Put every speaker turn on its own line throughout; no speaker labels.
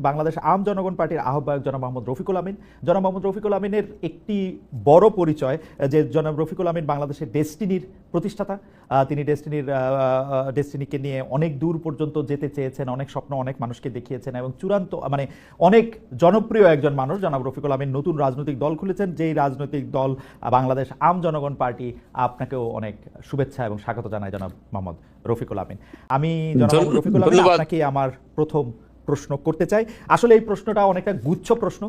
বাংলাদেশ আম জনগণ পার্টির আহ্বায়ক জনাব মোহাম্মদ রফিকুল আমিন। জনাব মোহাম্মদ রফিকুল আমিনের একটি বড় পরিচয় যে জনাব রফিকুল আমিন বাংলাদেশের ডেস্টিনির প্রতিষ্ঠাতা। তিনি ডেস্টিনিকে নিয়ে অনেক দূর পর্যন্ত যেতে চেয়েছেন, অনেক স্বপ্ন অনেক মানুষকে দেখিয়েছেন এবং চূড়ান্ত মানে অনেক জনপ্রিয় একজন মানুষ। জনাব রফিকুল আমিন নতুন রাজনৈতিক দল খুলেছেন, যেই রাজনৈতিক দল বাংলাদেশ আম জনগণ পার্টি। আপনাকেও অনেক শুভেচ্ছা এবং স্বাগত জানাই জনাব মোহাম্মদ রফিকুল আমিন। আমি জনাব রফিকুল আমিন আপনাকে আমার প্রথম প্রশ্ন করতে চাই। আসলে এই প্রশ্নটা অনেকটা গুচ্ছ প্রশ্ন।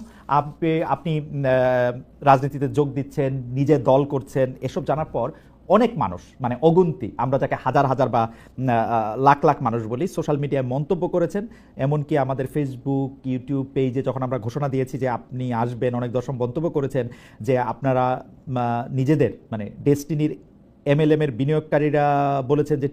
আপনি রাজনীতিতে যোগ দিচ্ছেন, নিজে দল করছেন, এসব জানার পর অনেক মানুষ মানে অগুন্তি, আমরা যাকে হাজার হাজার বা লাখ লাখ মানুষ বলি, সোশ্যাল মিডিয়ায় মন্তব্য করেছেন। এমনকি আমাদের ফেসবুক ইউটিউব পেজে যখন আমরা ঘোষণা দিয়েছি যে আপনি আসবেন, অনেক দর্শক মন্তব্য করেছেন যে আপনারা নিজেদের মানে ডেস্টিনির এমএলএম এর বিনিয়োগকারীরা বলেছেন যে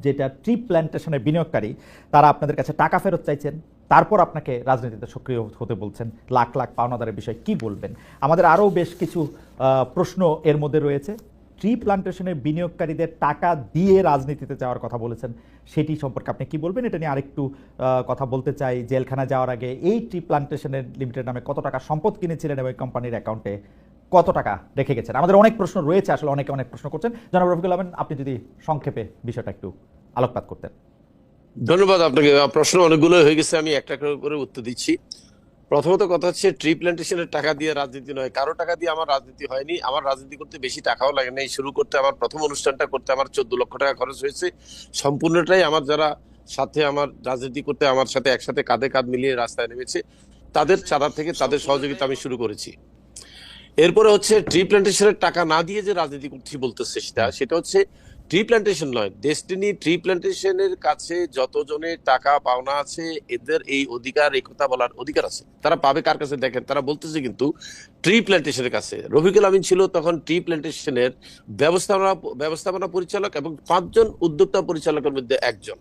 যেটা ট্রি প্ল্যান্টেশনের বিনিয়োগকারী তারা আপনাদের কাছে টাকা ফেরত চাইছেন, তারপর আপনাকে রাজনীতিতে সক্রিয় হতে বলছেন, লাখ লাখ পাওনাদারের বিষয় কি বলবেন? আমাদের আরও বেশ কিছু প্রশ্ন এর মধ্যে রয়েছে। ট্রি প্ল্যান্টেশনের বিনিয়োগকারীদের টাকা দিয়ে রাজনীতিতে যাওয়ার কথা বলেছেন, সেটি সম্পর্কে আপনি কি বলবেন? এটা নিয়ে আরেকটু কথা বলতে চাই। জেলখানা যাওয়ার আগে এই ট্রি প্ল্যান্টেশনের লিমিটেড নামে কত টাকা সম্পদ কিনেছিলেন এবং কোম্পানির অ্যাকাউন্টে কত টাকা রেখে গেছেন? আমাদের অনেক প্রশ্ন রয়েছে, আসলে অনেকে অনেক প্রশ্ন করছেন। জনাব রফিকুল আমিন, আপনি যদি সংক্ষেপে বিষয়টা একটু আলোকপাত করতেন।
ধন্যবাদ আপনাকে। প্রশ্ন অনেকগুলো হয়ে গেছে, আমি একটা করে উত্তর দিচ্ছি। প্রথমত কথা হচ্ছে, ট্রি প্ল্যান্টেশনের টাকা দিয়ে রাজনীতি নয়, কারো টাকা দিয়ে আমার রাজনীতি হয়নি। আমার রাজনীতি করতে বেশি টাকাও লাগে নাই। শুরু করতে আমার প্রথম অনুষ্ঠানটা করতে আমার 14 লক্ষ টাকা খরচ হয়েছে। সম্পূর্ণটাই আমার যারা সাথে আমার রাজনীতি করতে আমার সাথে একসাথে কাঁধে কাঁধ মিলিয়ে রাস্তায় নেমেছে তাদের চারা থেকে, তাদের সহযোগিতা আমি শুরু করেছি। এরপরে হচ্ছে ট্রি প্ল্যান্টেশনের টাকা না দিয়ে যে রাজনীতি করছি বলতেছে, সেটা হচ্ছে ট্রি প্ল্যান্টেশন নয়, ডেস্টিনি ট্রি প্ল্যান্টেশনের কাছে যতজনের টাকা পাওনা আছে এদের এই অধিকার, এই কথা বলার অধিকার আছে। তারা পাবে কার কাছে দেখেন, তারা বলতেছে কিন্তু ট্রি প্ল্যান্টেশনের কাছে। রফিকুল আমিন ছিল তখন ট্রি প্ল্যান্টেশনের ব্যবস্থাপনা পরিচালক এবং 5 জন উদ্যোক্তা পরিচালকের মধ্যে একজন।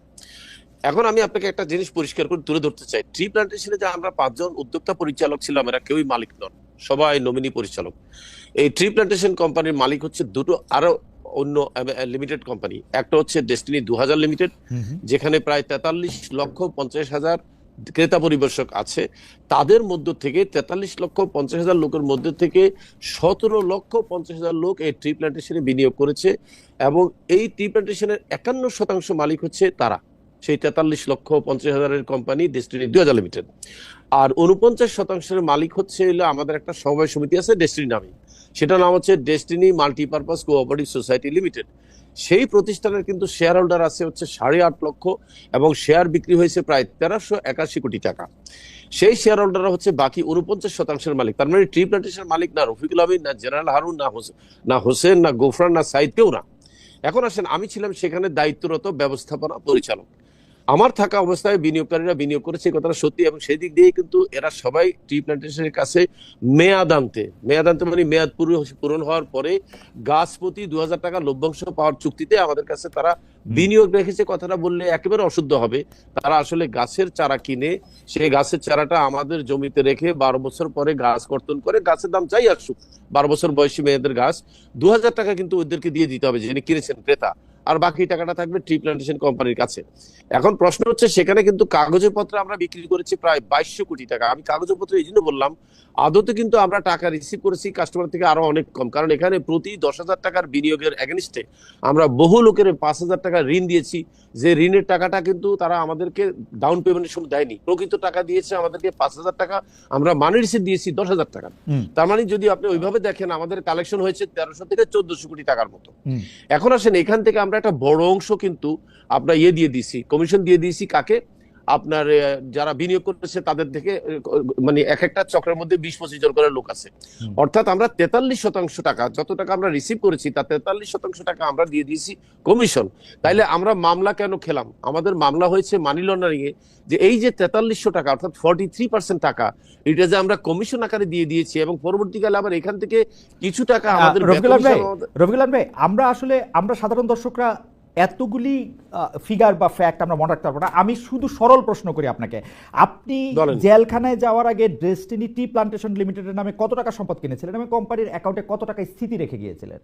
এখন আমি আপনাকে একটা জিনিস পরিষ্কার করে তুলে ধরতে চাই, ট্রি প্ল্যান্টেশনে যে আমরা 5 জন উদ্যোক্তা পরিচালক ছিলাম, এরা কেউই মালিক নন, সবাই নমিনি পরিচালক। এই ট্রি প্ল্যান্টেশন কোম্পানির মালিক হচ্ছে দুটো আরো অন্য লিমিটেড কোম্পানি। একটা হচ্ছে ডেস্টিনি 2000 লিমিটেড, যেখানে প্রায় 43,50,000 ক্রেতা পরিবেশক আছে। তাদের মধ্য থেকে 43,50,000 লোকের মধ্যে থেকে 17,50,000 লোক এই ট্রি প্ল্যান্টেশনে বিনিয়োগ করেছে এবং এই ট্রি প্ল্যান্টেশনের 51% মালিক হচ্ছে তারা, সেই 43,50,000 কোম্পানি ডেস্টিনি 2000 লিমিটেড। আর 49% মালিক হচ্ছে আমাদের একটা সমবায় সমিতি আছে ডেস্টিনি নামে, সেটার নাম হচ্ছে destiny multipurpose cooperative society limited. সেই প্রতিষ্ঠানের কিন্তু শেয়ার হোল্ডার আছে হচ্ছে 8.5 লক্ষ এবং শেয়ার বিক্রি হয়েছে প্রায় 1381 কোটি টাকা। সেই শেয়ার হোল্ডাররা হচ্ছে বাকি 49% মালিক। তার মানে ট্রি প্ল্যান্টেশনের মালিক না রফিকুল আমিন, না জেনারেল হারুন, না হোসেন, না গোফরান, না সাইদ, কেউ না। এখন আসেন, আমি ছিলাম সেখানে দায়িত্বরত ব্যবস্থাপনা পরিচালক। আমার থাকা অবস্থায় বিনিয়োগকারীরা বিনিয়োগ করেছে, কথাটা সত্যি, এবং সেই দিক দিয়ে কিন্তু এরা সবাই ট্রি প্ল্যান্টেশনের কাছে মেয়াদ আনতে মানে মেয়াদ পূরণ হওয়ার পরে গাছ প্রতি 2000 টাকা লভ্যাংশ পাওয়ার চুক্তিতে আমাদের কাছে তারা বিনিয়োগ রেখেছে। কথাটা বললে একেবারে অশুদ্ধ হবে। তারা আসলে গাছের চারা কিনে সেই গাছের চারাটা আমাদের জমিতে রেখে 12 বছর পরে গাছ কর্তন করে, গাছের দাম যাই আসুক, 12 বছর বয়সী মেয়েদের গাছ 2000 টাকা কিন্তু ওদেরকে দিয়ে দিতে হবে, যিনি কিনেছেন ক্রেতা, আর বাকি টাকাটা থাকবে ট্রি প্ল্যান্টেশন কোম্পানির কাছে। এখন প্রশ্ন হচ্ছে, সেখানে কিন্তু কাগজে পত্রে আমরা বিক্রি করেছি প্রায় 2200 কোটি টাকা। আমি কাগজে পত্রে এই জন্য বললাম, আদতে কিন্তু আমরা টাকা রিসিভ করেছি কাস্টমার থেকে আরো অনেক কম, কারণ এখানে প্রতি 10,000 টাকার বিনিয়োগের এগেনস্টে আমরা বহু লোকের 5,000 টাকা ঋণ দিয়েছি, যে ঋণের টাকাটা কিন্তু তারা আমাদেরকে ডাউন পেমেন্টের সময় দেয়নি, প্রকৃত টাকা দিয়েছে আমাদেরকে 5,000 টাকা, আমরা মানি রিসিভ দিয়েছি 10,000 টাকা। তার মানে যদি আপনি ওইভাবে দেখেন, আমাদের কালেকশন হয়েছে 1300 থেকে 1400 কোটি টাকার মতো। এখন আসেন, এখান থেকে আমরা একটা বড় অংশ কিন্তু আমরা দিয়ে দিয়েছি, কমিশন দিয়ে দিয়েছি কাকে? আপনার যারা বিনিয়োগ করতেছে তাদের থেকে, মানে এক একটা চক্রের মধ্যে 20-25 জন করে লোক আছে। অর্থাৎ আমরা 43% টাকা, যত টাকা আমরা রিসিভ করেছি তার 43% টাকা আমরা দিয়ে দিয়েছি কমিশন। তাইলে আমরা মামলা কেন খেলাম? আমাদের মামলা হয়েছে মানি লন্ডারিং এ, যে এই যে 4300 টাকা অর্থাৎ 43% টাকা, এটা যে আমরা কমিশন আকারে দিয়ে দিয়েছি এবং পরবর্তীকালে আবার এখান থেকে কিছু টাকা আমাদের।
রফিকুল ভাই, আমরা সাধারণ দর্শকরা এতগুলি ফিগার বা ফ্যাক্ট আমরা মনে রাখতে পারবো না। আমি শুধু সরল প্রশ্ন করি আপনাকে, আপনি জেলখানায় যাওয়ার আগে ডেস্টিনি টি প্ল্যান্টেশন লিমিটেডের নামে কত টাকা সম্পদ কিনেছিলেন এবং কোম্পানির অ্যাকাউন্টে কত টাকা স্থিতি রেখে গিয়েছিলেন?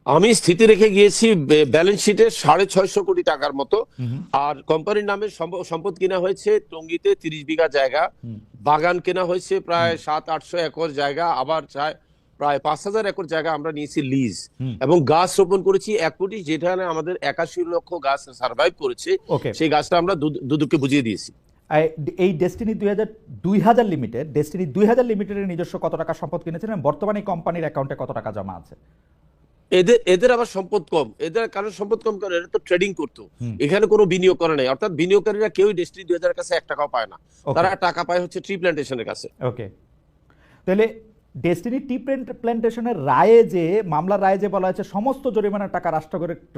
আমি স্থিতি রেখে গিয়েছি ব্যালেন্স শিটে 650 কোটি টাকার মতো।
হুম
আর কোম্পানির নামে সম্পদ কেনা হয়েছে টঙ্গীতে 30 বিঘা জায়গা,
হুম
বাগান কেনা হয়েছে প্রায়
হুম
700-800 একর জায়গা, আবার প্রায় 5000 একর জায়গা আমরা নিয়েছি লিজ,
হুম
এবং গাছ রোপণ করেছি 1 কোটি, যেখানে আমাদের 81 লক্ষ গাছ সার্ভাইভ করেছে।
ওকে।
সেই গাছটা আমরা দুদককে বুঝিয়ে দিয়েছি।
এই ডেস্টিনি 2000 লিমিটেড, ডেস্টিনি 2000 লিমিটেডের নিজস্ব কত টাকা সম্পদ কিনেছেন এবং বর্তমানে এই কোম্পানির অ্যাকাউন্টে কত টাকা জমা আছে?
এদের আবার সম্পদ কম, এদের কারণ সম্পদ কম করে এরা তো ট্রেডিং করতো,
হুম
এখানে কোনো বিনিয়োগ করে নাই, অর্থাৎ বিনিয়োগকারীরা কেউই ডেস্টিনি 2000 এর কাছে 1 টাকাও পায় না,
ওকে
তারা টাকা পায় হচ্ছে ট্রি প্ল্যান্টেশনের কাছে।
ওকে। তাহলে ডেস্টিনি টি প্ল্যান্টেশনের রায়ে যে মামলার রায়ে যে বলা হয়েছে সমস্ত জরিমানার টাকা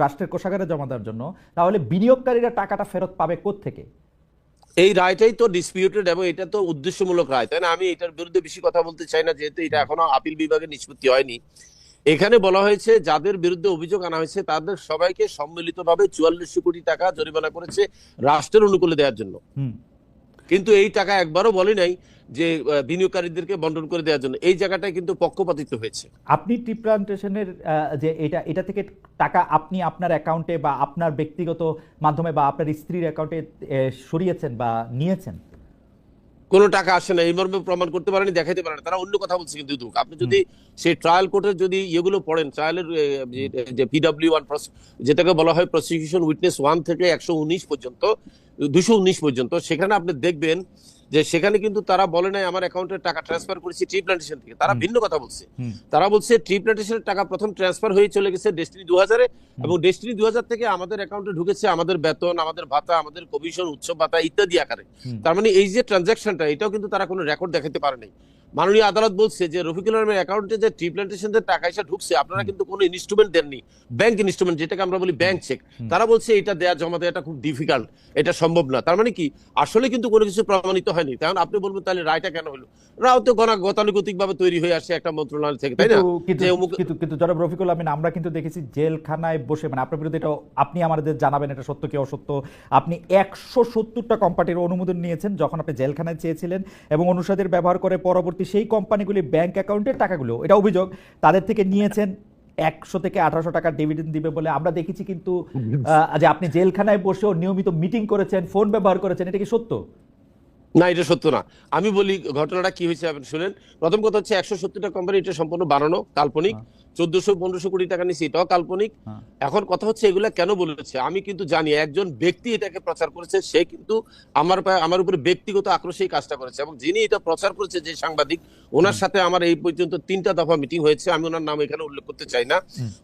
রাষ্ট্রের কোষাগারে জমা দেওয়ার জন্য, তাহলে বিনিয়োগকারীরা টাকাটা ফেরত পাবে কোত্থেকে?
এই রায়টাই তো ডিসপিউটেড, এবং এটা তো উদ্দেশ্যমূলক রায়, তাই না? আমি এটার বিরুদ্ধে বেশি কথা বলতে চাই না, যেহেতু এটা এখনো আপিল বিভাগে নিষ্পত্তি হয়নি। এখানে বলা হয়েছে যাদের বিরুদ্ধে অভিযোগ আনা হয়েছে তাদের সবাইকে সম্মিলিতভাবে 4400 কোটি টাকা জরিমানা করেছে রাষ্ট্রের অনুকূলে দেওয়ার জন্য,
হুম
কিন্তু এই টাকা একবারও বলে নাই যে বিনিয়োগকারীদেরকে বন্টন করে দেওয়ার জন্য। এই জায়গাটায় কিন্তু পক্ষপাতিত্ব হয়েছে।
আপনি টি প্ল্যান্টেশনের যে এটা থেকে টাকা আপনি আপনার অ্যাকাউন্টে বা আপনার ব্যক্তিগত মাধ্যমে বা আপনার স্ত্রীর অ্যাকাউন্টে সরিয়েছেন বা নিয়েছেন?
কোনো টাকা আসে না, এই মর্মে প্রমাণ করতে পারেনি, দেখাইতে পারে না, তারা অন্য কথা বলছে। কিন্তু দুদক, আপনি যদি সেই ট্রায়াল কোর্টের যদি ইয়েগুলো পড়েন, ট্রায়ালের যে PW1 যেটাকে বলা হয় প্রসিকিউশন উইটনেস 1 থেকে 119 পর্যন্ত, 219 পর্যন্ত, সেখানে আপনি দেখবেন যে সেখানে কিন্তু তারা বলে নাই আমার অ্যাকাউন্টে টাকা ট্রান্সফার করেছি ট্রি প্ল্যান্টেশন থেকে, তারা ভিন্ন কথা বলছে।
হুম
তারা বলছে ট্রি প্ল্যান্টেশনের টাকা প্রথম ট্রান্সফার হয়ে চলে গেছে ডেস্টিনি 2000-এ, এবং ডেস্টিনি 2000 থেকে আমাদের অ্যাকাউন্টে ঢুকেছে আমাদের বেতন, আমাদের ভাতা, আমাদের কমিশন, উৎসব ভাতা ইত্যাদি আকারে।
হুম
তার মানে এই যে ট্রানজাকশনটা, এটাও কিন্তু তারা কোনো রেকর্ড দেখাতে পারে নাই। মাননীয় আদালত বলছে যে রফিকুল আলমের অ্যাকাউন্টে যে ট্রি প্ল্যান্টেশনের টাকা এসে ঢুকছে, আপনারা কিন্তু কোনো ইনস্ট্রুমেন্ট দেননি, ব্যাংক ইনস্ট্রুমেন্ট যেটাকে আমরা বলি ব্যাংক চেক। তারা বলছে এটা দেয়া জমা দেওয়াটা খুব ডিফিকাল্ট, এটা সম্ভব না। তার মানে কি, আসলে কিন্তু কোনো কিছু প্রমাণিত হয়নি। কারণ আপনি বলবেন তাহলে রায়টা কেন হলো? রাও তো গতানুগতিক ভাবে তৈরি হয়ে আসে একটা মন্ত্রণালয় থেকে, তাই না?
কিন্তু
যে অমুক
কিন্তু কিন্তু জনাব রফিকুল আমিন, আমরা কিন্তু দেখেছি জেলখানায় বসে, মানে আপনার বিরুদ্ধে এটা আপনি আমাদের জানাবেন এটা সত্য কি অসত্য, আপনি 170টা কোম্পানির অনুমোদন নিয়েছেন যখন আপনি জেলখানায় চেয়েছিলেন, এবং অনুষদের ব্যবহার করে পরবর্তী সেই কোম্পানিগুলি ব্যাংক অ্যাকাউন্টের টাকাগুলো, এটা অভিযোগ, তাদের থেকে নিয়েছেন 100 থেকে 1800 টাকা ডিভিডেন্ড দিবে বলে আমরা দেখেছি। কিন্তু যে আপনি জেলখানায় বসেও নিয়মিত মিটিং করেছেন, ফোন ব্যবহার করেছেন, এটা কি সত্য?
না, এটা সত্য না। আমি বলি ঘটনাটা কি হয়েছে, আপনি শুনেন। প্রথম কথা হচ্ছে 170টা কোম্পানি, এটা সম্পূর্ণ বানানো, কাল্পনিক। 1400-1500 কোটি টাকা নিচ্ছে, এটাও কাল্পনিক। এখন কথা হচ্ছে এগুলা কেন বলেছে, আমি কিন্তু জানি একজন ব্যক্তি এটাকে প্রচার করেছে, সে কিন্তু আমার উপরে ব্যক্তিগত আক্রোশে এই কাজটা করেছে, এবং যিনি এটা প্রচার করেছে যে সাংবাদিক, ওনার সাথে আমার এই পর্যন্ত 3টা দফা মিটিং হয়েছে, আমি ওনার নাম এখানে উল্লেখ করতে চাই না।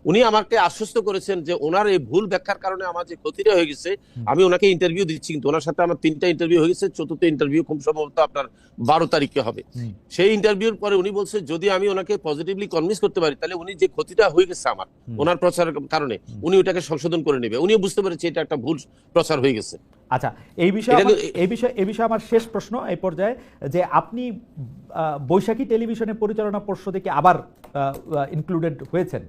উনি আমাকে আশ্বস্ত করেছেন যে ওনার এই ভুল ব্যাখ্যার কারণে আমার যে ক্ষতিটা হয়ে গেছে, আমি ওনাকে ইন্টারভিউ দিচ্ছি, কিন্তু ওনার সাথে আমার 3টা ইন্টারভিউ হয়ে গেছে, 4র্থ ইন্টারভিউ খুব সম্ভবত আপনার 12 তারিখে হবে। সেই ইন্টারভিউর পরে উনি বলছে যদি আমি ওনাকে পজিটিভলি কনভিন্স করতে পারি, তাহলে উনি যে ক্ষতিটা হয়ে গেছে আমার ওনার প্রচারের কারণে, উনি ওটাকে সংশোধন করে নেবে। উনিও বুঝতে পেরেছে এটা একটা ভুল প্রচার হয়ে গেছে।
আচ্ছা, এই বিষয়ে আমার শেষ প্রশ্ন এই পর্যায়ে, যে আপনি বৈশাখী টেলিভিশনের পরিচালনা পর্ষদে কি আবার ইনক্লুডেড হয়েছেন?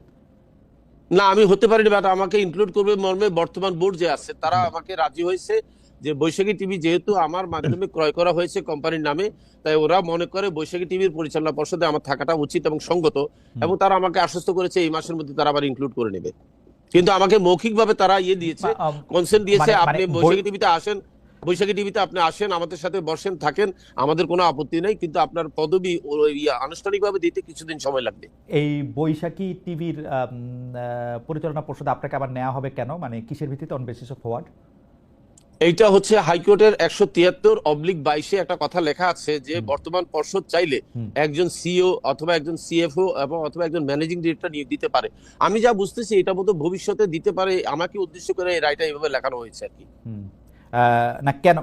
না, আমি হতে পারিনি, বাট আমাকে ইনক্লুড করবে মর্মে বর্তমান বোর্ড যে আছে তারা আমাকে রাজি হয়েছে যে বৈশাখী টিভি যেহেতু আমার মাধ্যমে ক্রয় করা হয়েছে কোম্পানির নামে, তাই ওরা মনে করে বৈশাখী টিভির পরিচালনা পর্ষদে আমার থাকাটা উচিত এবং সঙ্গত, এবং তারা আমাকে আশ্বস্ত করেছে এই মাসের মধ্যে তারা আবার ইনক্লুড করে নেবে। কিন্তু আমাকে মৌখিকভাবে তারা দিয়েছে, কনসেন্ট দিয়েছে, আপনি বৈশাখী টিভিতে আসেন, বৈশাখী টিভিতে আপনি আসেন, আমাদের সাথে বসেন, থাকেন, আমাদের কোনো আপত্তি নেই, কিন্তু আপনার পদবি আনুষ্ঠানিকভাবে দিতে কিছুদিন সময় লাগবে।
এই বৈশাখী টিভির পরিচালনা পর্ষদে আপনাকে আবার নেওয়া হবে কেন, মানে কিসের ভিত্তিতে, অন বেসিস অফ হোয়াট?
এইটা হচ্ছে হাইকোর্টের 173/22 একটা কথা লেখা আছে যে বর্তমান পর্ষদ চাইলে একজন সিইও অথবা একজন সিএফও এবং অথবা একজন ম্যানেজিং ডিরেক্টর নিয়োগ দিতে পারে। আমি যা বুঝতেছি এটা বোধ ভবিষ্যতে দিতে পারে, আমাকে উদ্দেশ্য করে এই রায়টা এইভাবে লেখানো হয়েছে আর কি।
না কেন,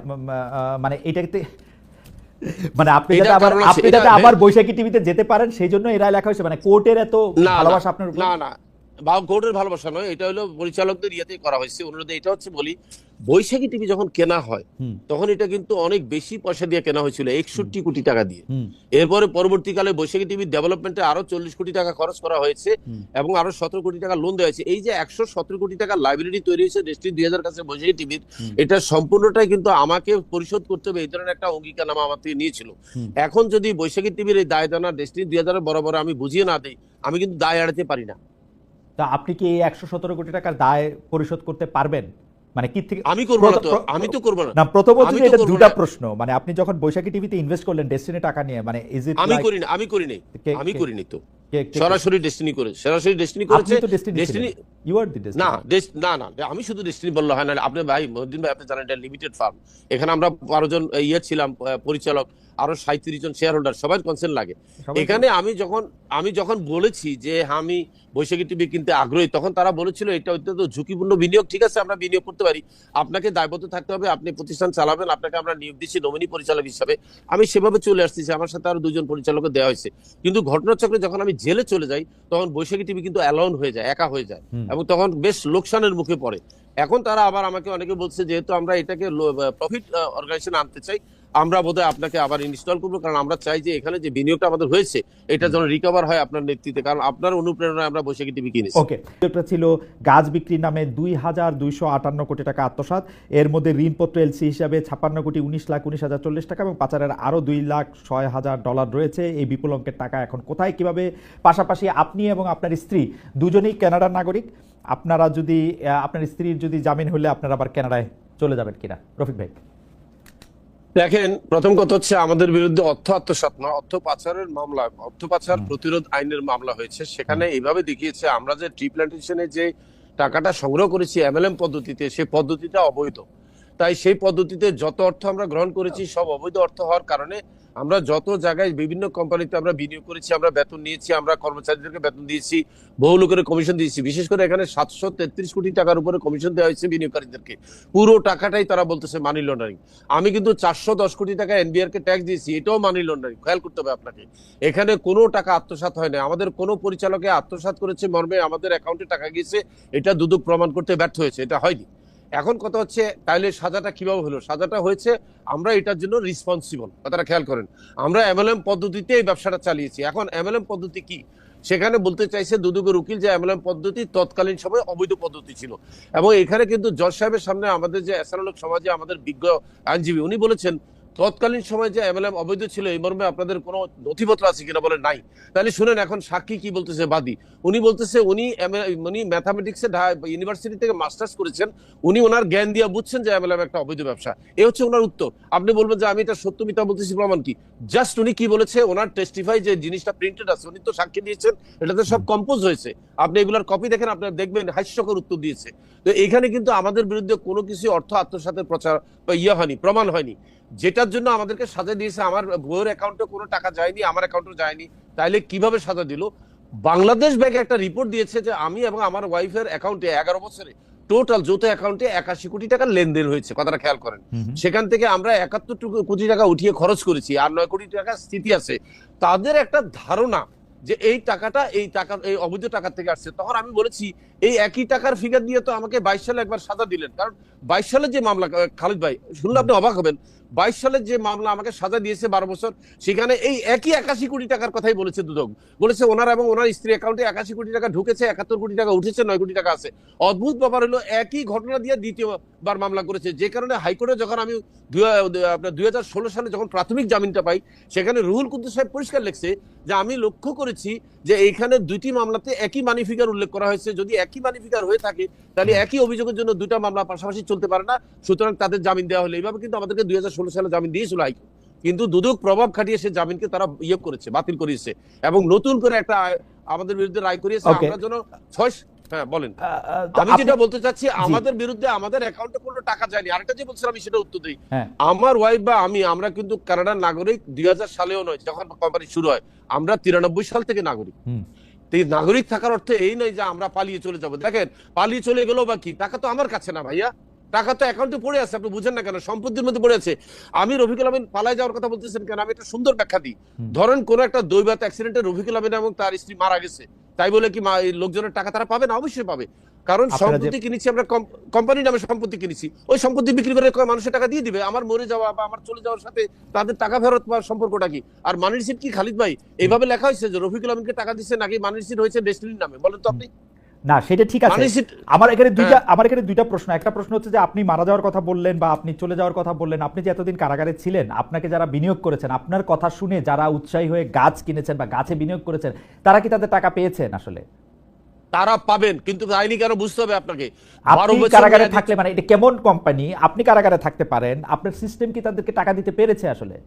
মানে এটাতে মানে আপনি যাতে আবার বৈশাখী টিভিতে যেতে পারেন সেই জন্য এই রায় লেখা হয়েছে, মানে কোর্টের এত ভালোবাসা আপনার উপর?
না না, কোর্টের ভালোবাসা নয়, এটা হলো পরিচালকদের ইয়েতে করা হয়েছে অনুরোধে। এটা হচ্ছে বলি, বৈশাখী টিভি যখন কেনা হয় তখন এটা কিন্তু অনেক বেশি পয়সা দিয়ে কেনা হয়েছিল, 61 কোটি টাকা দিয়ে। এরপরে পরবর্তীকালে বৈশাখী টিভির ডেভেলপমেন্টে আরো 40 কোটি টাকা খরচ করা হয়েছে এবং আরো 17 কোটি টাকা লোন দেওয়া হয়েছে। এই যে 117 কোটি টাকা লাইব্রেরি তৈরি হয়েছে ডেস্টিনি 2000 কাছে বৈশাখী টিভির, এটা সম্পূর্ণটাই কিন্তু আমাকে পরিশোধ করতে হবে, এই ধরনের একটা অঙ্গীকারনামা আমার থেকে নিয়েছিল। এখন যদি বৈশাখী টিভির এই দায় দানা ডেস্টিনি 2000 বরাবর আমি বুঝিয়ে না দিই, আমি কিন্তু দায় এড়াতে পারি না।
তা আপনি কি এই 117 কোটি টাকার দায় পরিশোধ করতে পারবেন? মানে কি থেকে
আমি করবো না তো, আমি তো করবো না।
না, প্রথমত
আমি
যে
তো
এটা
করবো
দুটা
না।
প্রশ্ন, মানে আপনি যখন বৈশাখী টিভিতে ইনভেস্ট করলেন ডেস্টিনি টাকা নিয়ে, মানে ইজ ইট
আমি
লাইক
করি না, আমি করি নাই, আমি করিনি তো।
কে
সরাসরি ডেস্টিনি করে, সরাসরি ডেস্টিনি
আপনি
করেছে।
তো ডেস্টিনি
ডেস্টিনি
ছিলেন, ইউ আর দি
না,
ডেস্টিনি।
না না, আমি শুধু ডেস্টিনি বললে হয় না। আপনি ভাই মহিউদ্দিন ভাই, আপনি জানেন এটা লিমিটেড ফার্ম। এখানে আমরা 12 জন ইয়ে ছিলাম, পরিচালক, আরো 37 জন শেয়ার হোল্ডার, সবার কনসেন্ট লাগে।
সবাই
এখানে আমি যখন বলেছি যে আমি বৈশাখী টিভি কিনতে আগ্রহী, তখন তারা বলেছিল এটা অত্যন্ত ঝুঁকিপূর্ণ বিনিয়োগ। ঠিক আছে, আমরা বিনিয়োগ করতে পারি, আপনাকে দায়বদ্ধ থাকতে হবে, আপনি প্রতিষ্ঠান চালাবেন, আপনাকে আমরা নিয়োগ দিচ্ছি নমিনি পরিচালক হিসাবে। আমি সেভাবে চলে আসতেছি, আমার সাথে আরো 2 জন পরিচালক দেওয়া হয়েছে। কিন্তু ঘটনাচক্রে যখন আমি জেলে চলে যাই, তখন বৈশাখী টিভি কিন্তু অ্যালোন হয়ে যায়, একা হয়ে যায়,
হুম।
এবং তখন বেশ লোকসানের মুখে পড়ে। এখন তারা আবার আমাকে অনেকে বলছে, যেহেতু আমরা এটাকে প্রফিট অর্গানাইজেশন আনতে চাই, আমরা বোধহয় আপনাকে আবার ইনস্টল করবো, কারণ আমরা চাই যে এখানে যে বিনিয়োগটা আমাদের হয়েছে এটা যেন রিকভার হয় আপনার নেতৃত্বে, কারণ আপনার অনুপ্রেরণায় আমরা বৈশাখী টিভি কিনেছি।
ওকে, এটা ছিল গাছ বিক্রির নামে 2,258 কোটি টাকা আত্মসাৎ। এর মধ্যে ঋণপত্র এলসি হিসাবে 56,19,19,040 টাকা এবং পাচারের আরো $2,06,000 রয়েছে। এই বিপুল অঙ্কের টাকা এখন কোথায়, কিভাবে? পাশাপাশি আপনি এবং আপনার স্ত্রী দুজনেই কানাডার নাগরিক। আপনারা যদি আপনার স্ত্রীর যদি জামিন হলে আপনারা আবার কানাডায় চলে যাবেন কিনা, রফিক ভাই?
দেখেন, প্রথম কথা হচ্ছে আমাদের বিরুদ্ধে অর্থ আত্মসাৎ না, অর্থ পাচারের মামলা, অর্থ পাচার প্রতিরোধ আইনের মামলা হয়েছে। সেখানে এইভাবে দেখিয়েছে আমরা যে ট্রি প্ল্যান্টেশনে যে টাকাটা সংগ্রহ করেছি এমএলএম পদ্ধতিতে, সেই পদ্ধতিটা অবৈধ। তাই সেই পদ্ধতিতে যত অর্থ আমরা গ্রহণ করেছি সব অবৈধ অর্থ হওয়ার কারণে আমরা যত জায়গায় বিভিন্ন কোম্পানিতে আমরা বিনিয়োগ করেছি, আমরা বেতন নিয়েছি, আমরা কর্মচারীদেরকে বেতন দিয়েছি, বহু লোকের কমিশন দিয়েছি। বিশেষ করে এখানে 733 কোটি টাকার উপরে কমিশন দেওয়া হয়েছে বিনিয়োগকারীদেরকে। পুরো টাকাটাই তারা বলতেছে মানি লন্ডারিং। আমি কিন্তু 410 কোটি টাকা এনবিআর কে ট্যাক্স দিয়েছি, এটাও মানি লন্ডারিং। খেয়াল করতে হবে আপনাকে, এখানে কোনো টাকা আত্মসাৎ হয় না। আমাদের কোনো পরিচালকে আত্মসাৎ করেছে মর্মে আমাদের অ্যাকাউন্টে টাকা গিয়েছে, এটা দুদক প্রমাণ করতে ব্যর্থ হয়েছে, এটা হয়নি। এখন কথা হচ্ছে তাইলে সাজাটা কিভাবে হলো? সাজাটা হয়েছে আমরা এটার জন্য রেসপন্সিবল, কথাটা খেয়াল করেন। আমরা এমএলএম পদ্ধতিতে এই ব্যবসাটা চালিয়েছি। এখন এমএলএম পদ্ধতি কি, সেখানে বলতে চাইছে দুদকের উকিল যে এমএলএম পদ্ধতি তৎকালীন সময় অবৈধ পদ্ধতি ছিল। এবং এখানে কিন্তু জজ সাহেবের সামনে আমাদের যে এসারোলক সমাজে আমাদের বিজ্ঞ আইনজীবী, উনি বলেছেন তৎকালীন সময় যে এমএলএম অবৈধ ছিল এই মর্মে আপনাদের কোনো নথিপত্র আছে কিনা, বলে নাই। তাহলে শুনেন এখন সাক্ষী কি বলতেছে, বাদী। উনি বলতেছে উনি ম্যাথামেটিক্সে ইউনিভার্সিটি থেকে মাস্টার্স করেছেন, উনি ওনার জ্ঞান দিয়ে বুঝছেন যে এমএলএম একটা অবৈধ ব্যবসা। এ হচ্ছে ওনার উত্তর। আপনি বলবেন যে আমি এটা সত্য মিথ্যা বলতেছি, প্রমাণ কি? জাস্ট উনি কি বলেছে, ওনার টেস্টিফাই যে জিনিসটা প্রিন্টেড আছে, উনি তো সাক্ষী দিয়েছেন, এটাতে সব কম্পোজ হয়েছে। আপনি এগুলার কপি দেখেন, আপনারা দেখবেন হাস্যকর উত্তর দিয়েছে। তো এখানে কিন্তু আমাদের বিরুদ্ধে কোনো কিছু অর্থ আত্মসাতের প্রচার হয়নি, প্রমাণ হয়নি, যেটার জন্য আমাদেরকে সাজা দিয়েছে। আমার বউয়ের অ্যাকাউন্টে কোনো টাকা যায়নি, আমার অ্যাকাউন্টে যায়নি। তাইলে কিভাবে সাজা দিল? বাংলাদেশ ব্যাংক একটা রিপোর্ট দিয়েছে যে আমি এবং আমার ওয়াইফের অ্যাকাউন্টে 11 বছরে টোটাল যৌথ অ্যাকাউন্টে 81 কোটি টাকার লেনদেন হয়েছে, কথাটা খেয়াল করেন। সেখান থেকে আমরা 71 কোটি টাকা উঠিয়ে খরচ করেছি, আর 9 কোটি টাকা স্থিতি আছে। তাদের একটা ধারণা যে এই টাকাটা এই অবৈধ টাকা থেকে আসছে। তখন আমি বলেছি এই একই টাকার ফিগার দিয়ে তো আমাকে 22 সালে একবার সাজা দিলেন, কারণ 22 সালের যে মামলা, খালিদ ভাই শুনলে আপনি অবাক হবেন, 22 সালের যে মামলা আমাকে সাজা দিয়েছে 12 বছর, সেখানে এই একই 81 কোটি টাকার কথাই বলেছে দুদক। বলেছে ওনার এবং ওনার স্ত্রী অ্যাকাউন্টে 81 কোটি টাকা ঢুকেছে, 71 কোটি টাকা উঠেছে, 9 কোটি টাকা আছে। অদ্ভুত ব্যাপার হলো একই ঘটনা দিয়ে দ্বিতীয়বার মামলা করেছে, যে কারণে হাইকোর্টে যখন আমি 2016 সালে যখন প্রাথমিক জামিনটা পাই, সেখানে রুহুল কুদ্দুস সাহেব পরিষ্কার লিখছে যে আমি লক্ষ্য করেছি যে এইখানে দুইটি মামলাতে একই মানি ফিগার উল্লেখ করা হয়েছে। যদি একই মানি ফিগার হয়ে থাকে তাহলে একই অভিযোগের জন্য দুইটা মামলা পাশাপাশি চলতে পারে না, সুতরাং তাদের জামিন দেওয়া হলো। এইভাবে কিন্তু আমাদেরকে 2016 সালে জামিন দিয়েছিল হাইকোর্ট, কিন্তু দুদক প্রভাব খাটিয়ে সে জামিনকে তারা করেছে, বাতিল করিয়েছে এবং নতুন করে একটা আমাদের বিরুদ্ধে রায় করিয়েছে। আমরা যেন হ্যাঁ বলেন। আমি যেটা বলতে চাচ্ছি, আমাদের বিরুদ্ধে আমাদের অ্যাকাউন্টে কোনো টাকা যায়নি। আরেকটা যে বলছিলাম আমি সেটা উত্তর দিই। আমার ওয়াইফ বা আমরা কিন্তু কানাডার নাগরিক 2000 সালেও নয়, যখন কোম্পানি শুরু হয়। আমরা 93 সাল থেকে নাগরিক। নাগরিক থাকার অর্থ এই নয় যে আমরা পালিয়ে চলে যাবো। দেখেন, পালিয়ে চলে গেল বা কি, টাকা তো আমার কাছে না ভাইয়া, টাকা তো অ্যাকাউন্টে পড়ে আছে। আপনি বুঝেন না কেন? সম্পত্তির মধ্যে পড়ে আছে। আমি রফিকুল আমিন পালায় যাওয়ার কথা বলতেছেন কেন? আমি একটা সুন্দর ব্যাখ্যা দিই। ধরেন কোন একটা দৈবাত অ্যাক্সিডেন্টে রফিকুল আমিন এবং তার স্ত্রী মারা গেছে, তাই বলে কি লোকজনের টাকা তারা পাবে না? অবশ্যই পাবে, কারণ সম্পত্তি কিনেছি আমরা, কোম্পানির নামে সম্পত্তি কিনেছি। ওই সম্পত্তি বিক্রি করে মানুষের টাকা দিয়ে দিবে। আমার মরে যাওয়া বা আমার চলে যাওয়ার সাথে তাদের টাকা ফেরত পাওয়ার সম্পর্কটা কি? আর মানি রিসিট কি খালিদ ভাই এইভাবে লেখা হয়েছে যে রফিকুল আমিনকে টাকা দিচ্ছে, নাকি মানি রিসিট হয়েছে ডেস্টিনির নামে? বলেন তো আপনি।
না, সেটা ঠিক আছে। আমার এখানে দুইটা প্রশ্ন। একটা প্রশ্ন হচ্ছে যে আপনি মারা যাওয়ার কথা বললেন বা আপনি চলে যাওয়ার কথা বললেন, আপনি যে এতদিন কারাগারে ছিলেন, আপনাকে যারা বিনিয়োগ করেছেন, আপনার কথা শুনে যারা উৎসাহী হয়ে গাছ কিনেছেন বা গাছে বিনিয়োগ করেছেন, তারা কি তাদের টাকা পেয়েছেন আসলে?
তারা পাবেন, কিন্তু আইনি কেন বুঝতে হবে আপনাকে। 12
আপনি
বছর
কারাগারে
মেয়াদি
থাকলে মানে এটা কেমন কোম্পানি, আপনি কারাগারে থাকতে পারেন, আপনার সিস্টেম কি তাদেরকে টাকা দিতে পেরেছে আসলে?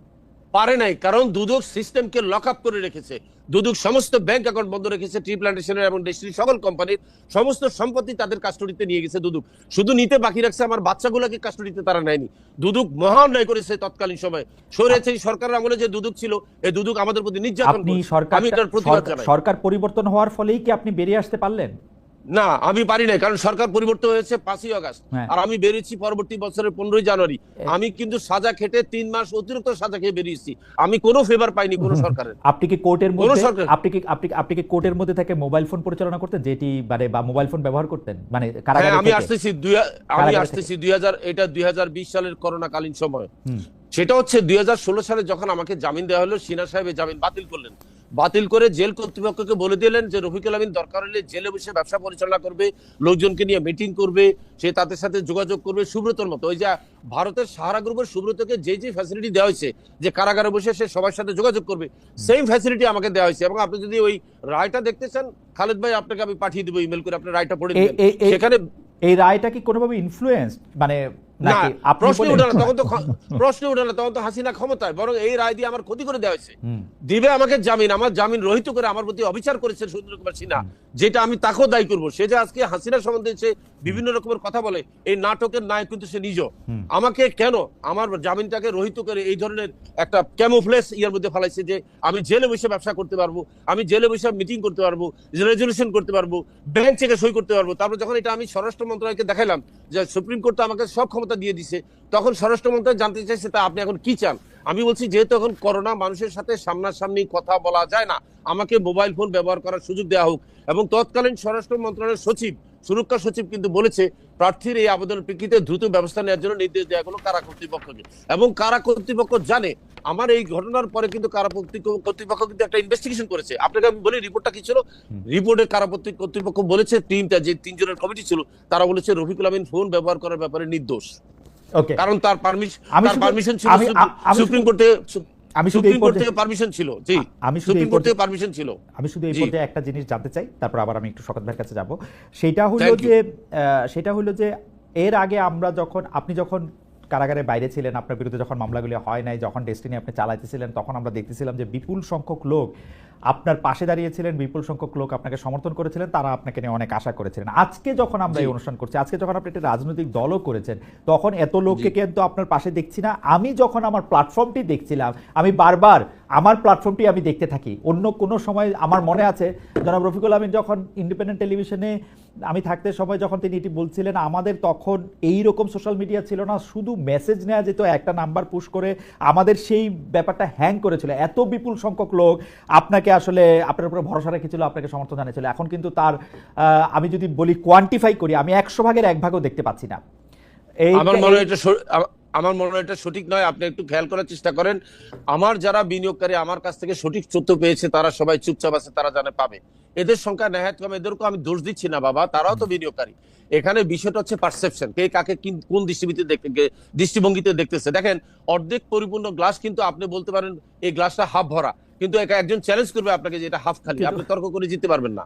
পারে নাই, কারণ দুদক সিস্টেমকে লক আপ করে রেখেছে। দুদক সমস্ত ব্যাংক অ্যাকাউন্ট বন্ধ রেখেছে, ট্রি প্ল্যান্টেশনের এবং ডেস্টিনির সকল কোম্পানির সমস্ত সম্পত্তি তাদের কাস্টডিতে নিয়ে গেছে দুদক। শুধু নিতে বাকি রাখছে আমার বাচ্চাগুলোকে কাস্টডিতে তারা নেয়নি। দুদক মহা অন্যায় করেছে তৎকালীন সময়। স্বৈরাচারী সরকারের আমলে যে দুদক ছিল, এই দুদক আমাদের প্রতি নির্যাতন
আপনি
করেছে। আমি এটার প্রতিবাদ জানাই।
সরকার পরিবর্তন হওয়ার ফলেই কি আপনি বেরিয়ে আসতে পারলেন?
না, আমি পারি নাই, কারণ সরকার পরিবর্তন হয়েছে 5ই আগস্ট,
হ্যাঁ।
আর আমি বেরিয়েছি পরবর্তী বছরের 15ই জানুয়ারি। আমি কিন্তু সাজা খেটে 3 মাস অতিরিক্ত সাজা খেয়ে বেরিয়েছি। আমি কোনো ফেভার পাইনি কোনো সরকারের।
আপনি কি কোর্টের
কোনো
মধ্যে
সরকার
আপনি কি কোর্টের মধ্যে থেকে মোবাইল ফোন পরিচালনা করতেন, যেটি মানে বা মোবাইল ফোন ব্যবহার করতেন মানে
হ্যাঁ,
কারাগারে
আমি
থেকে?
আসতেছি
কারাগারে থেকে।
2020 সালের করোনা কালীন সময়।
হুম।
সেটা হচ্ছে 2016 সালে যখন আমাকে জামিন দেওয়া হলো, সিনা সাহেব এই জামিন বাতিল করলেন। বাতিল করে জেল কর্তৃপক্ষকে বলে দিলেন যে রফিকুল আমিন দরকার হলে জেলে বসে ব্যবসা পরিচালনা করবে, লোকজনকে নিয়ে মিটিং করবে, সে তাদের সাথে যোগাযোগ করবে সুব্রতর মতো। ওই যে ভারতের সাহারা গ্রুপের সুব্রতকে যে ফ্যাসিলিটি দেওয়া হয়েছে যে কারাগারে বসে সে সবার সাথে যোগাযোগ করবে, সেম ফ্যাসিলিটি আমাকে দেওয়া হয়েছে। এবং আপনি যদি ওই রায়টা দেখতে চান, খালেদ ভাই আপনাকে আমি পাঠিয়ে দেবো ইমেল করে, আপনি রায়টা পড়ে দিবেন। সেখানে
এই রায়টা কি কোনোভাবে ইনফ্লুয়েন্স মানে
না,
নাকি আপনি
প্রশ্ন
বলেন?
উঠে না, প্রশ্ন উঠে না, তখন তো হাসিনা ক্ষমতায়, বরং এই রায় দিয়ে আমার ক্ষতি করে দেওয়া হয়েছে।
হুম।
দিবে আমাকে জামিন, আমার জামিন রহিত করে আমার প্রতি অবিচার করেছে সুরেন্দ্র কুমার সিনহা, যেটা আমি তাকেও দায়ী করবো। সে যে আজকে হাসিনা সম্বন্ধে সে বিভিন্ন রকমের কথা বলে, এই নাটকের নায়ক কিন্তু সে নিজ। আমাকে কেন আমার জামিনটাকে রহিত করে এই ধরনের একটা ক্যামোফ্লেজ ইয়ার মধ্যে ফেলাইছে যে আমি জেলে বসে ব্যবসা করতে পারবো, আমি জেলে বসে মিটিং করতে পারবো, রেজলিউশন করতে পারবো, ব্যাংক চেকে সই করতে পারবো। তারপর যখন এটা আমি স্বরাষ্ট্র মন্ত্রণালয়কে দেখাইলাম যে সুপ্রিম কোর্ট আমাকে সব ক্ষমতা দিয়ে দিছে, তখন স্বরাষ্ট্র মন্ত্রণালয় জানতে চাইছে তা আপনি এখন কি চান। আমি বলছি যেহেতু এখন করোনা, মানুষের সাথে সামনাসামনি কথা বলা যায় না, আমাকে মোবাইল ফোন ব্যবহার করার সুযোগ দেওয়া হোক। এবং তৎকালীন স্বরাষ্ট্র মন্ত্রণালয়ের সচিব, সুরক্ষা সচিব কিন্তু বলেছে প্রার্থীর এই আবেদনের প্রেক্ষিতে দ্রুত ব্যবস্থা নেওয়ার জন্য নির্দেশ দেওয়া হলো কারা কর্তৃপক্ষকে। এবং কারা কর্তৃপক্ষ জানে আমার এই ঘটনার পরে কিন্তু কারা কর্তৃপক্ষ কিন্তু একটা ইনভেস্টিগেশন করেছে। আপনাকে আমি বলি রিপোর্টটা কি ছিল। রিপোর্টে কারা কর্তৃপক্ষ বলেছে টিমটা যে 3 জনের কমিটি ছিল, তারা বলেছে রফিকুল আমিন ফোন ব্যবহার করার ব্যাপারে নির্দোষ।
ওকে,
কারণ তার পারমিশন ছিল সুপ্রিম কোর্টে,
আমি শুধু এই
কোর্ট থেকে পারমিশন ছিল। জি,
আমি শুধু
সুপ্রিম
এই
কোর্ট থেকে পারমিশন ছিল।
আমি শুধু এই
জি।
পর্যায়ে একটা জিনিস জানতে চাই, তারপর আবার আমি একটু শওকত ভাইয়ের কাছে যাব। সেটা হলো
Thank you.
যে সেটা হলো যে এর আগে আমরা যখন আপনি যখন কারাগারে বাইরে ছিলেন, আপনার বিরুদ্ধে যখন মামলাগুলি হয় নাই, যখন ডেস্টিনি আপনি চালাইতেছিলেন, তখন আমরা দেখতেছিলাম যে বিপুল সংখ্যক লোক আপনার পাশে দাঁড়িয়েছিলেন, বিপুল সংখ্যক লোক আপনাকে সমর্থন করেছিলেন, তারা আপনাকে নিয়ে অনেক আশা করেছিলেন। আজকে যখন আমরা এই অনুষ্ঠান করছি, আজকে যখন আপনি একটা রাজনৈতিক দলও করেছেন, তখন এত লোককে কিন্তু আপনার পাশে দেখছি না। আমি যখন আমার প্ল্যাটফর্মটি দেখছিলাম, আমি বারবার আমার প্ল্যাটফর্মটি আমি দেখতে থাকি। অন্য কোনো সময় আমার মনে আছে জনাব রফিকুল আমিন যখন ইন্ডিপেন্ডেন্ট টেলিভিশনে আমি থাকতে সময় যখন তিনি এটি বলছিলেন, আমাদের তখন এই রকম সোশ্যাল মিডিয়া ছিল না, শুধু মেসেজ নেওয়া যেত একটা নাম্বার পুশ করে, আমাদের সেই ব্যাপারটা হ্যাং করেছিল। এত বিপুল সংখ্যক লোক আপনাকে আসলে আপনার উপরে ভরসা রেখেছিল, আপনাকে সমর্থন জানিয়েছিল। এখন কিন্তু তার আমি যদি বলি কোয়ান্টিফাই করি, আমি 100 ভাগের 1 ভাগও দেখতে পাচ্ছি না।
আমার মনে হয় এটা সঠিক নয়। আপনি একটু খেয়াল করার চেষ্টা করেন, আমার যারা বিনিয়োগকারী আমার কাছ থেকে সঠিক তথ্য পেয়েছে, তারা সবাই চুপচাপ আছে, তারা জানে পাবে। এদের সংখ্যা নেহাত কম, এদেরকে আমি দোষ দিচ্ছি না বাবা, তারাও তো বিনিয়োগকারী। এখানে বিষয়টা হচ্ছে পারসেপশন, কে কাকে কোন দৃষ্টিভঙ্গিতে দেখতেছে। দেখেন, অর্ধেক পরিপূর্ণ গ্লাস কিন্তু আপনি বলতে পারেন এই গ্লাসটা হাফ ভরা, কিন্তু একজন চ্যালেঞ্জ করবে আপনাকে যে এটা হাফ খালি, আপনি তর্ক করে জিততে পারবেন না।